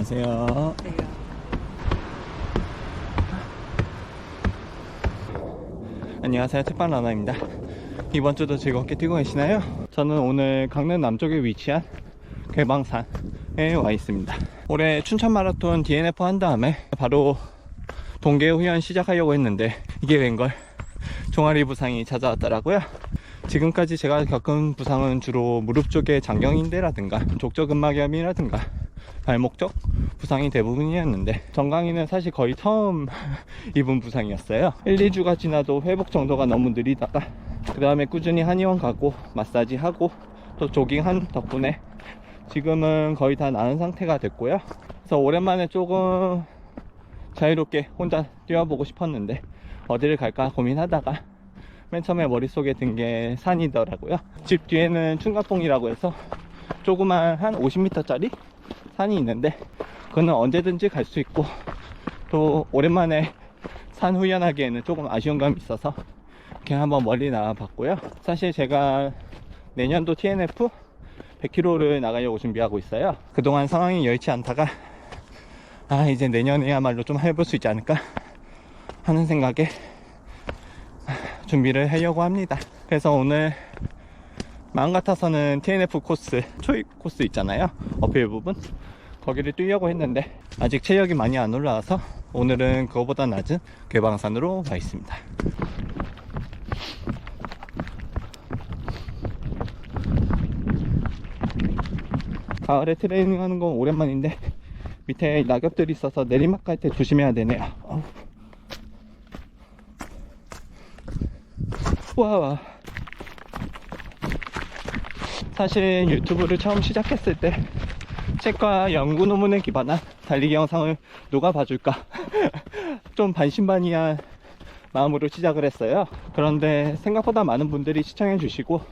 안녕하세요. 안녕하세요. 택방라나입니다. 이번 주도 즐겁게 뛰고 계시나요? 저는 오늘 강릉 남쪽에 위치한 괴방산에 와 있습니다. 올해 춘천 마라톤 DNF 한 다음에 바로 동계 훈련 시작하려고 했는데 이게 웬걸 종아리 부상이 찾아왔더라고요. 지금까지 제가 겪은 부상은 주로 무릎 쪽의 장경인대라든가 족저근막염이라든가 발목 쪽 부상이 대부분이었는데 정강이는 사실 거의 처음 입은 부상이었어요. 1, 2주가 지나도 회복 정도가 너무 느리다가 그 다음에 꾸준히 한의원 가고 마사지 하고 또 조깅한 덕분에 지금은 거의 다 나은 상태가 됐고요. 그래서 오랜만에 조금 자유롭게 혼자 뛰어보고 싶었는데 어디를 갈까 고민하다가 맨 처음에 머릿속에 든 게 산이더라고요. 집 뒤에는 충가봉이라고 해서 조그만 한 50m 짜리 산이 있는데 그거는 언제든지 갈 수 있고 또 오랜만에 산 후연하기에는 조금 아쉬운 감이 있어서 그냥 한번 멀리 나와 봤고요. 사실 제가 내년도 TNF 100km를 나가려고 준비하고 있어요. 그동안 상황이 여의치 않다가 이제 내년에야말로 좀 해볼 수 있지 않을까 하는 생각에 준비를 하려고 합니다. 그래서 오늘 마음 같아서는 TNF 코스, 초입 코스 있잖아요, 어필 부분, 거기를 뛰려고 했는데 아직 체력이 많이 안 올라와서 오늘은 그거보다 낮은 괴방산으로 와 있습니다. 가을에 트레이닝 하는 건 오랜만인데 밑에 낙엽들이 있어서 내리막 갈 때 조심해야 되네요. 와, 사실 유튜브를 처음 시작했을 때 책과 연구 논문에 기반한 달리기 영상을 누가 봐줄까 좀 반신반의한 마음으로 시작을 했어요. 그런데 생각보다 많은 분들이 시청해 주시고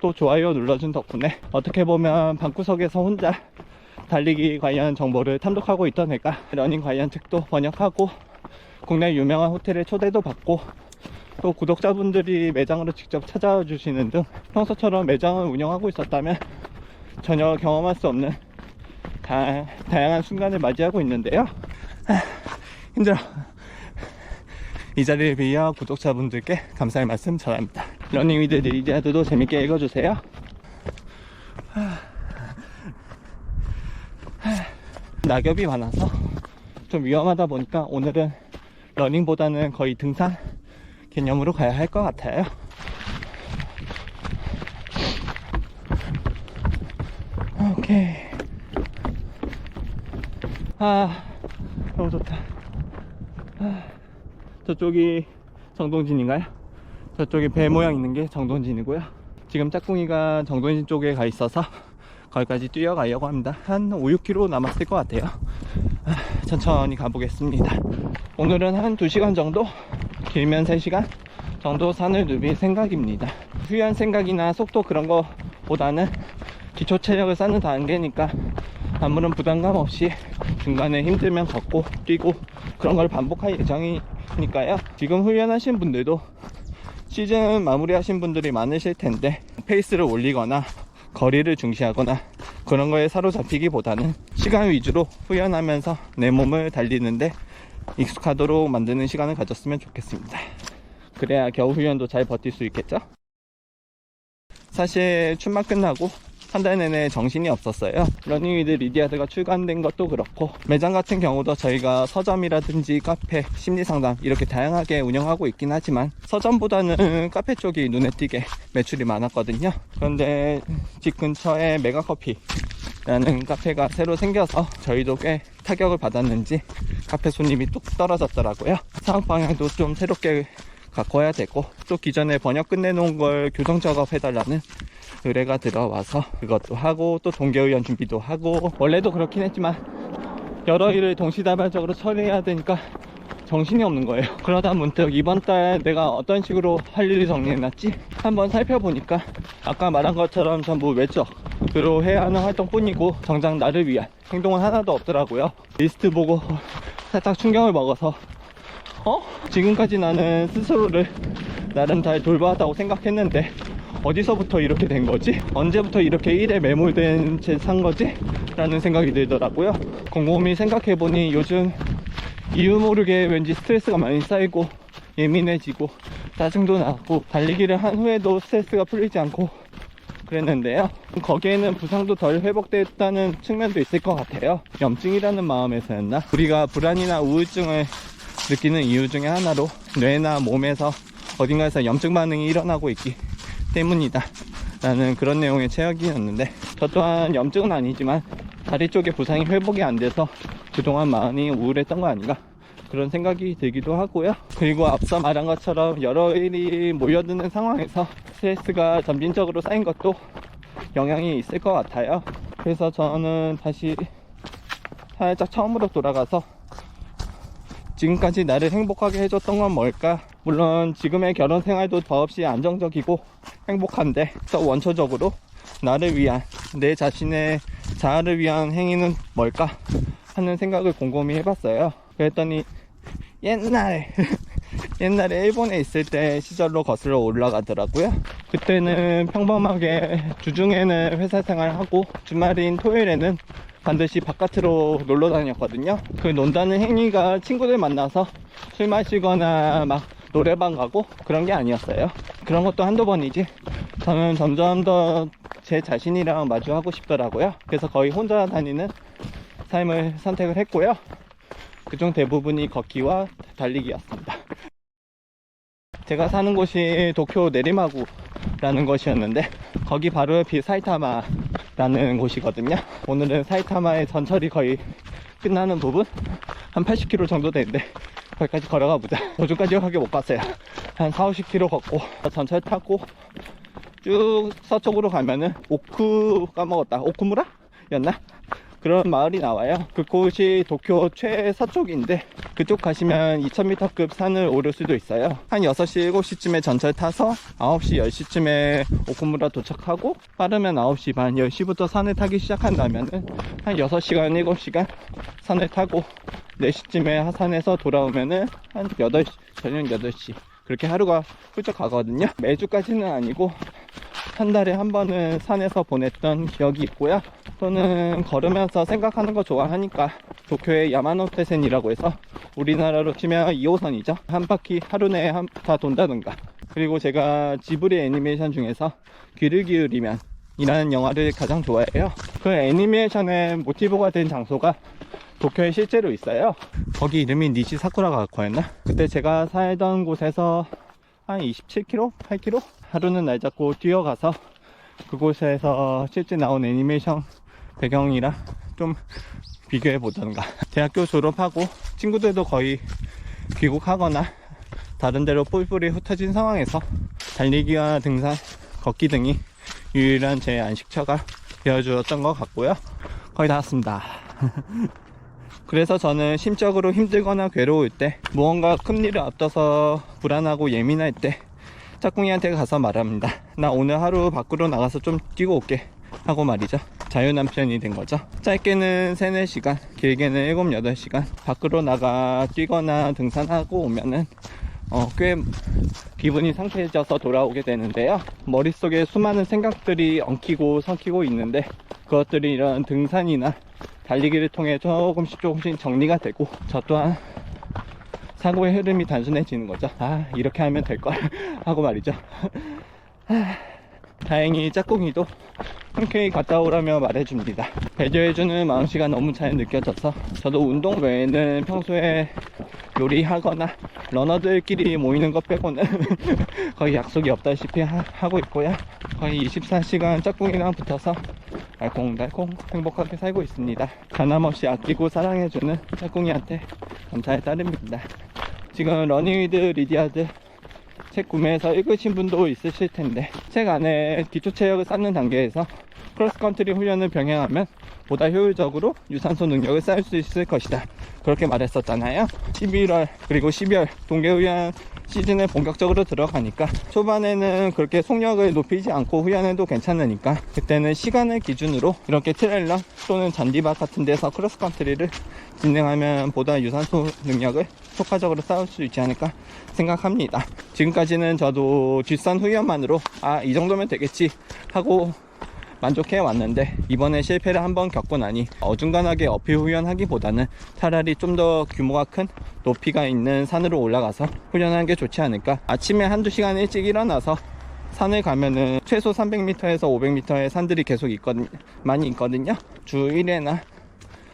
또 좋아요 눌러준 덕분에 어떻게 보면 방구석에서 혼자 달리기 관련 정보를 탐독하고 있던 애가 러닝 관련 책도 번역하고 국내 유명한 호텔에 초대도 받고 또 구독자분들이 매장으로 직접 찾아와 주시는 등 평소처럼 매장을 운영하고 있었다면 전혀 경험할 수 없는 다양한 순간을 맞이하고 있는데요. 힘들어. 이 자리를 빌려 구독자분들께 감사의 말씀 전합니다. 러닝 위드 리디아드도 재밌게 읽어주세요. 낙엽이 많아서 좀 위험하다 보니까 오늘은 러닝보다는 거의 등산 개념으로 가야 할 것 같아요. 오케이. 너무 좋다. 저쪽이 정동진인가요? 저쪽에 배 모양 있는 게 정동진이고요. 지금 짝꿍이가 정동진 쪽에 가 있어서 거기까지 뛰어가려고 합니다. 한 5, 6km 남았을 것 같아요. 천천히 가보겠습니다. 오늘은 한 2시간 정도, 길면 3시간 정도 산을 누빌 생각입니다. 휴양 생각이나 속도 그런 거보다는 기초 체력을 쌓는 단계니까 아무런 부담감 없이 중간에 힘들면 걷고 뛰고 그런 걸 반복할 예정이니까요. 지금 훈련하신 분들도 시즌 마무리하신 분들이 많으실 텐데 페이스를 올리거나 거리를 중시하거나 그런 거에 사로잡히기보다는 시간 위주로 훈련하면서 내 몸을 달리는데 익숙하도록 만드는 시간을 가졌으면 좋겠습니다. 그래야 겨우 훈련도 잘 버틸 수 있겠죠? 사실 춘마 끝나고 한 달 내내 정신이 없었어요. 러닝 위드 리디아드가 출간된 것도 그렇고 매장 같은 경우도 저희가 서점이라든지 카페, 심리상담 이렇게 다양하게 운영하고 있긴 하지만 서점보다는 카페 쪽이 눈에 띄게 매출이 많았거든요. 그런데 집 근처에 메가커피라는 카페가 새로 생겨서 저희도 꽤 타격을 받았는지 카페 손님이 뚝 떨어졌더라고요. 사업 방향도 좀 새롭게 바꿔야 되고 또 기존에 번역 끝내놓은 걸 교정 작업해달라는 의뢰가 들어와서 그것도 하고 또 동계훈련 준비도 하고 원래도 그렇긴 했지만 여러 일을 동시다발적으로 처리해야 되니까 정신이 없는 거예요. 그러다 문득 이번 달 내가 어떤 식으로 할 일을 정리해놨지 한번 살펴보니까 아까 말한 것처럼 전부 외적으로 해야 하는 활동뿐이고 정작 나를 위한 행동은 하나도 없더라고요. 리스트 보고 살짝 충격을 먹어서 지금까지 나는 스스로를 나름 잘 돌봐왔다고 생각했는데 어디서부터 이렇게 된 거지? 언제부터 이렇게 일에 매몰된 채 산 거지? 라는 생각이 들더라고요. 곰곰이 생각해보니 요즘 이유 모르게 왠지 스트레스가 많이 쌓이고 예민해지고 짜증도 나고 달리기를 한 후에도 스트레스가 풀리지 않고 그랬는데요. 거기에는 부상도 덜 회복됐다는 측면도 있을 것 같아요. 염증이라는 마음에서였나? 우리가 불안이나 우울증을 느끼는 이유 중에 하나로 뇌나 몸에서 어딘가에서 염증 반응이 일어나고 있기 때문이다 라는 그런 내용의 체험이었는데, 저 또한 염증은 아니지만 다리 쪽에 부상이 회복이 안 돼서 그동안 많이 우울했던 거 아닌가 그런 생각이 들기도 하고요. 그리고 앞서 말한 것처럼 여러 일이 몰려드는 상황에서 스트레스가 점진적으로 쌓인 것도 영향이 있을 것 같아요. 그래서 저는 다시 살짝 처음으로 돌아가서 지금까지 나를 행복하게 해줬던 건 뭘까? 물론 지금의 결혼 생활도 더없이 안정적이고 행복한데, 더 원초적으로 나를 위한, 내 자신의 자아를 위한 행위는 뭘까? 하는 생각을 곰곰이 해봤어요. 그랬더니 옛날에 일본에 있을 때 시절로 거슬러 올라가더라고요. 그때는 평범하게 주중에는 회사 생활하고 주말인 토요일에는 반드시 바깥으로 놀러 다녔거든요. 그 논다는 행위가 친구들 만나서 술 마시거나 막 노래방 가고 그런 게 아니었어요. 그런 것도 한두 번이지 저는 점점 더 제 자신이랑 마주하고 싶더라고요. 그래서 거의 혼자 다니는 삶을 선택을 했고요. 그중 대부분이 걷기와 달리기였습니다. 제가 사는 곳이 도쿄 내리마구라는 곳이었는데, 거기 바로 옆이 사이타마라는 곳이거든요. 오늘은 사이타마의 전철이 거의 끝나는 부분? 한 80km 정도 되는데 거기까지 걸어가 보자. 도중까지밖에 못 갔어요. 한 40-50km 걷고 전철 타고 쭉 서쪽으로 가면은 오쿠무라? 였나? 그런 마을이 나와요. 그곳이 도쿄 최서쪽인데, 그쪽 가시면 2000m급 산을 오를 수도 있어요. 한 6시, 7시쯤에 전철 타서 9시, 10시쯤에 오쿠무라 도착하고, 빠르면 9시 반, 10시부터 산을 타기 시작한다면은 한 6시간, 7시간 산을 타고 4시쯤에 하산해서 돌아오면은 한 8시, 저녁 8시. 그렇게 하루가 훌쩍 가거든요. 매주까지는 아니고 한 달에 한 번은 산에서 보냈던 기억이 있고요. 또는 걸으면서 생각하는 거 좋아하니까 도쿄의 야마노테센이라고 해서 우리나라로 치면 2호선이죠. 한 바퀴 하루 내에 다 돈다든가. 그리고 제가 지브리 애니메이션 중에서 귀를 기울이면 이라는 영화를 가장 좋아해요. 그 애니메이션의 모티브가 된 장소가 도쿄에 실제로 있어요. 거기 이름이 니시사쿠라 가쿠였나? 그때 제가 살던 곳에서 한 27km? 8km? 하루는 날 잡고 뛰어가서 그곳에서 실제 나온 애니메이션 배경이랑 좀 비교해 보던가. 대학교 졸업하고 친구들도 거의 귀국하거나 다른 데로 뿔뿔이 흩어진 상황에서 달리기와 등산, 걷기 등이 유일한 제 안식처가 되어주었던 것 같고요. 거의 다 왔습니다. 그래서 저는 심적으로 힘들거나 괴로울 때, 무언가 큰 일을 앞둬서 불안하고 예민할 때 짝꿍이한테 가서 말합니다. 나 오늘 하루 밖으로 나가서 좀 뛰고 올게 하고 말이죠. 자유남편이 된 거죠. 짧게는 3-4시간, 길게는 7-8시간 밖으로 나가 뛰거나 등산하고 오면은 꽤 기분이 상쾌해져서 돌아오게 되는데요. 머릿속에 수많은 생각들이 엉키고 섞이고 있는데, 그것들이 이런 등산이나 달리기를 통해 조금씩 정리가 되고, 저 또한 사고의 흐름이 단순해지는 거죠. 아, 이렇게 하면 될걸 하고 말이죠. 다행히 짝꿍이도 흔쾌히 갔다 오라며 말해줍니다. 배려해주는 마음씨가 너무 잘 느껴져서 저도 운동 외에는 평소에 요리하거나 러너들끼리 모이는 것 빼고는 거의 약속이 없다시피 하고 있고요. 거의 24시간 짝꿍이랑 붙어서 알콩달콩 행복하게 살고 있습니다. 변함없이 아끼고 사랑해주는 짝꿍이한테 감사의 따름입니다. 지금 러닝 위드 리디아드 책 구매해서 읽으신 분도 있으실 텐데, 책 안에 기초 체력을 쌓는 단계에서 크로스컨트리 훈련을 병행하면 보다 효율적으로 유산소 능력을 쌓을 수 있을 것이다. 그렇게 말했었잖아요. 11월 그리고 12월 동계훈련 시즌에 본격적으로 들어가니까 초반에는 그렇게 속력을 높이지 않고 훈련해도 괜찮으니까 그때는 시간을 기준으로 이렇게 트레일러 또는 잔디밭 같은 데서 크로스컨트리를 진행하면 보다 유산소 능력을 효과적으로 쌓을 수 있지 않을까 생각합니다. 지금까지는 저도 뒷산 훈련만으로 이 정도면 되겠지 하고 만족해 왔는데, 이번에 실패를 한번 겪고 나니 어중간하게 어필 훈련하기보다는 차라리 좀 더 규모가 큰 높이가 있는 산으로 올라가서 훈련하는 게 좋지 않을까. 아침에 한두 시간 일찍 일어나서 산을 가면은 최소 300m에서 500m의 산들이 계속 많이 있거든요. 주 1회나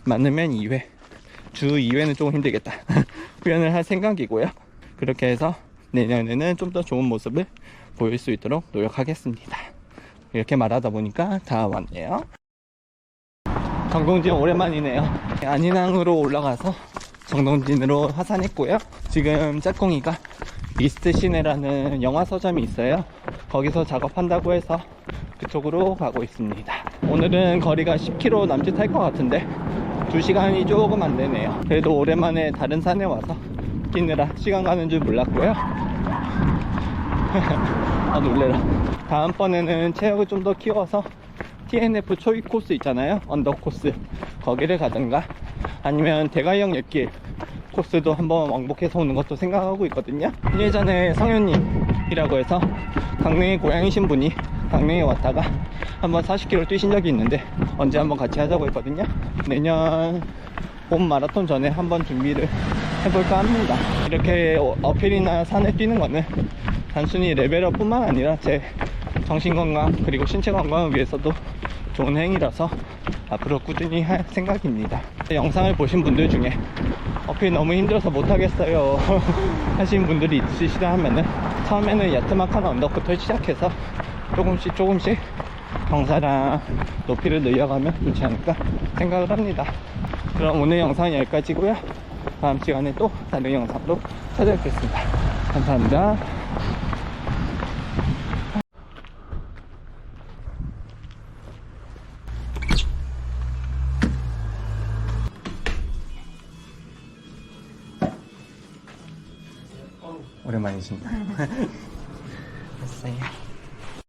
많으면 2회, 주 2회는 조금 힘들겠다 훈련을 할 생각이고요. 그렇게 해서 내년에는 좀 더 좋은 모습을 보일 수 있도록 노력하겠습니다. 이렇게 말하다 보니까 다 왔네요. 정동진 오랜만이네요. 안인항으로 올라가서 정동진으로 하산했고요. 지금 짝꿍이가 이스트 시내라는 영화 서점이 있어요. 거기서 작업한다고 해서 그쪽으로 가고 있습니다. 오늘은 거리가 10km 남짓 할 것 같은데 2시간이 조금 안 되네요. 그래도 오랜만에 다른 산에 와서 뛰느라 시간 가는 줄 몰랐고요. 놀래라. 다음번에는 체력을 좀 더 키워서 TNF 초입 코스 있잖아요, 언더 코스, 거기를 가든가 아니면 대관령 옛길 코스도 한번 왕복해서 오는 것도 생각하고 있거든요. 예전에 성현님이라고 해서 강릉에 고향이신 분이 강릉에 왔다가 한번 40km 뛰신 적이 있는데 언제 한번 같이 하자고 했거든요. 내년 봄 마라톤 전에 한번 준비를 해볼까 합니다. 이렇게 어필이나 산에 뛰는 거는 단순히 레벨업 뿐만 아니라 제 정신건강 그리고 신체 건강을 위해서도 좋은 행위라서 앞으로 꾸준히 할 생각입니다. 영상을 보신 분들 중에 어필 너무 힘들어서 못하겠어요 하시는 분들이 있으시다 하면은 처음에는 야트막한 언덕부터 시작해서 조금씩 경사랑 높이를 늘려가면 좋지 않을까 생각을 합니다. 그럼 오늘 영상은 여기까지고요. 다음 시간에 또 다른 영상으로 찾아뵙겠습니다. 감사합니다. 오랜만이십니다. 됐어요.